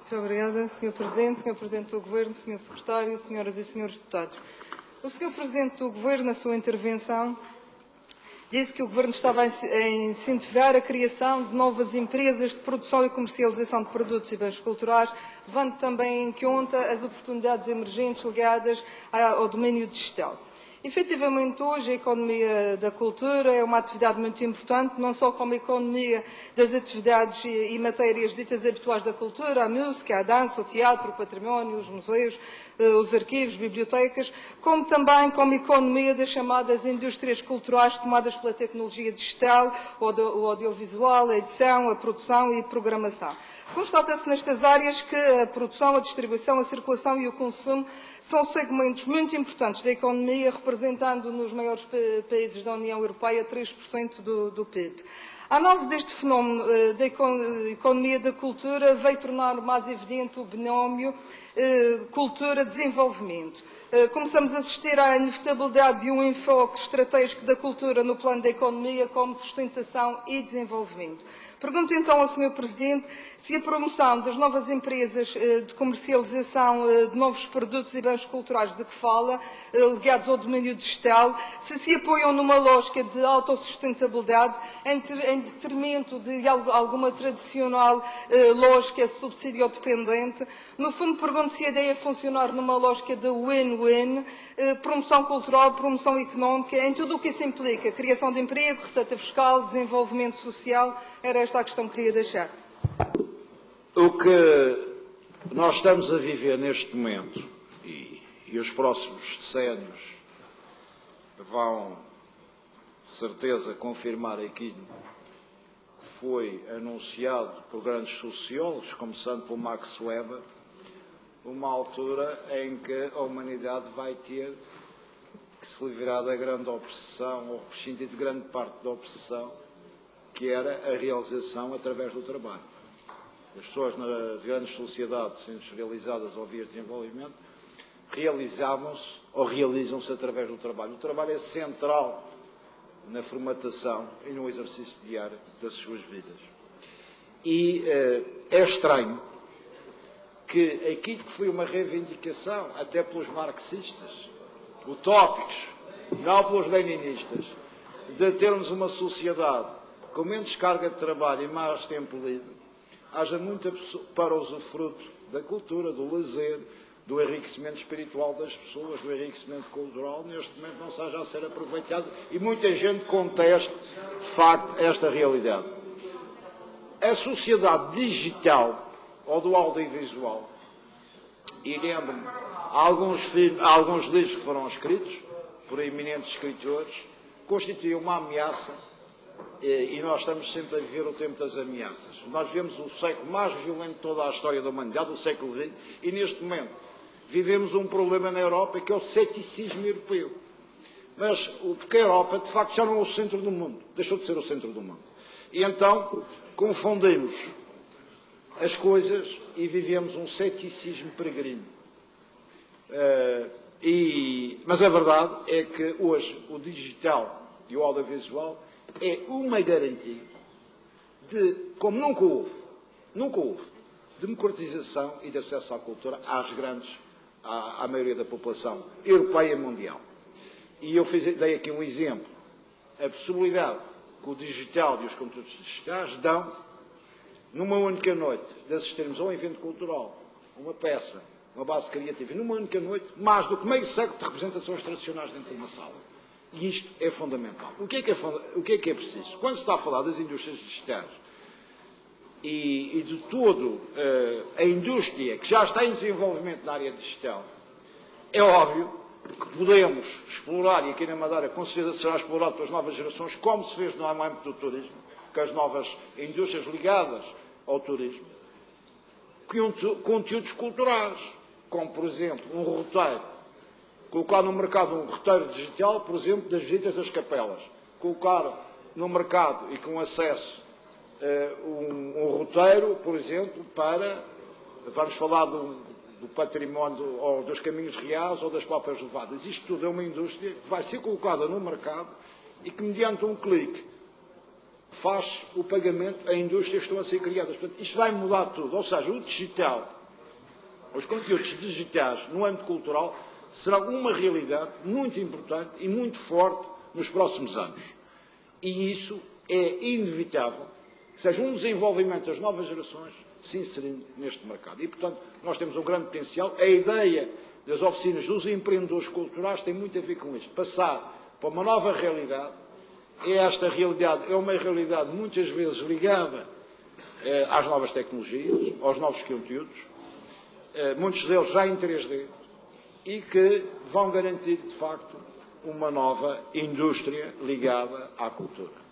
Muito obrigada, Sr. Presidente, Sr. Presidente do Governo, Sr. Secretário, Senhoras e Senhores Deputados. O Sr. Presidente do Governo, na sua intervenção, disse que o Governo estava a incentivar a criação de novas empresas de produção e comercialização de produtos e bens culturais, levando também em conta as oportunidades emergentes ligadas ao domínio digital. Efetivamente, hoje a economia da cultura é uma atividade muito importante, não só como economia das atividades e matérias ditas habituais da cultura, a música, a dança, o teatro, o património, os museus, os arquivos, bibliotecas, como também como economia das chamadas indústrias culturais tomadas pela tecnologia digital, o audiovisual, a edição, a produção e programação. Constata-se nestas áreas que a produção, a distribuição, a circulação e o consumo são segmentos muito importantes da economia, representando nos maiores países da União Europeia 3% do PIB. A análise deste fenómeno da economia da cultura veio tornar mais evidente o binómio cultura-desenvolvimento. Começamos a assistir à inevitabilidade de um enfoque estratégico da cultura no plano da economia como sustentação e desenvolvimento. Pergunto então ao Sr. Presidente se a promoção das novas empresas de comercialização de novos produtos e bens culturais de que fala, ligados ao domínio digital, se apoiam numa lógica de autossustentabilidade em detrimento de alguma tradicional lógica subsídio-dependente. No fundo, pergunto se a ideia é funcionar numa lógica de win-win, promoção cultural, promoção económica, em tudo o que isso implica, criação de emprego, receita fiscal, desenvolvimento social. Era esta a questão que queria deixar. O que nós estamos a viver neste momento, e os próximos decénios vão, de certeza, confirmar aquilo que foi anunciado por grandes sociólogos, começando por Max Weber, uma altura em que a humanidade vai ter que se livrar da grande obsessão, ou prescindir de grande parte da obsessão, que era a realização através do trabalho. As pessoas nas grandes sociedades industrializadas ou vias de desenvolvimento realizavam-se ou realizam-se através do trabalho. O trabalho é central na formatação e no exercício diário das suas vidas. E é estranho que aquilo que foi uma reivindicação, até pelos marxistas, utópicos, não pelos leninistas, de termos uma sociedade com menos carga de trabalho e mais tempo livre, haja muita para o usufruto da cultura, do lazer, do enriquecimento espiritual das pessoas, do enriquecimento cultural, neste momento não seja a ser aproveitado e muita gente contesta, de facto, esta realidade. A sociedade digital, ou do audiovisual, e lembro-me, alguns livros que foram escritos por eminentes escritores, constituem uma ameaça. E nós estamos sempre a viver o tempo das ameaças. Nós vivemos o século mais violento de toda a história da humanidade, o século XX, e neste momento vivemos um problema na Europa que é o ceticismo europeu. Mas porque a Europa, de facto, já não é o centro do mundo, deixou de ser o centro do mundo. E então confundimos as coisas e vivemos um ceticismo peregrino. Mas a verdade é que hoje o digital e o audiovisual é uma garantia de, como nunca houve, democratização e de acesso à cultura à maioria da população europeia e mundial. E eu dei aqui um exemplo. A possibilidade que o digital e os conteúdos digitais dão, numa única noite, de assistirmos a um evento cultural, uma peça, uma base criativa, numa única noite, mais do que meio século de representações tradicionais dentro de uma sala. E isto é fundamental. O que é preciso? Quando se está a falar das indústrias digitais e de todo a indústria que já está em desenvolvimento na área digital, é óbvio que podemos explorar, e aqui na Madeira com certeza será explorado pelas novas gerações, como se fez no âmbito do turismo, com as novas indústrias ligadas ao turismo, conteúdos culturais, como por exemplo um roteiro. Colocar no mercado um roteiro digital, por exemplo, das visitas das capelas. Colocar no mercado e com acesso um roteiro, por exemplo, para, vamos falar do património ou dos caminhos reais ou das próprias levadas. Isto tudo é uma indústria que vai ser colocada no mercado e que, mediante um clique, faz o pagamento a indústrias que estão a ser criadas. Portanto, isto vai mudar tudo. Ou seja, o digital os conteúdos digitais no âmbito cultural será uma realidade muito importante e muito forte nos próximos anos. E isso é inevitável que seja um desenvolvimento das novas gerações se inserindo neste mercado. E, portanto, nós temos um grande potencial. A ideia das oficinas dos empreendedores culturais tem muito a ver com isto. Passar para uma nova realidade. Esta realidade é uma realidade muitas vezes ligada às novas tecnologias, aos novos conteúdos, muitos deles já em 3D, e que vão garantir, de facto, uma nova indústria ligada à cultura.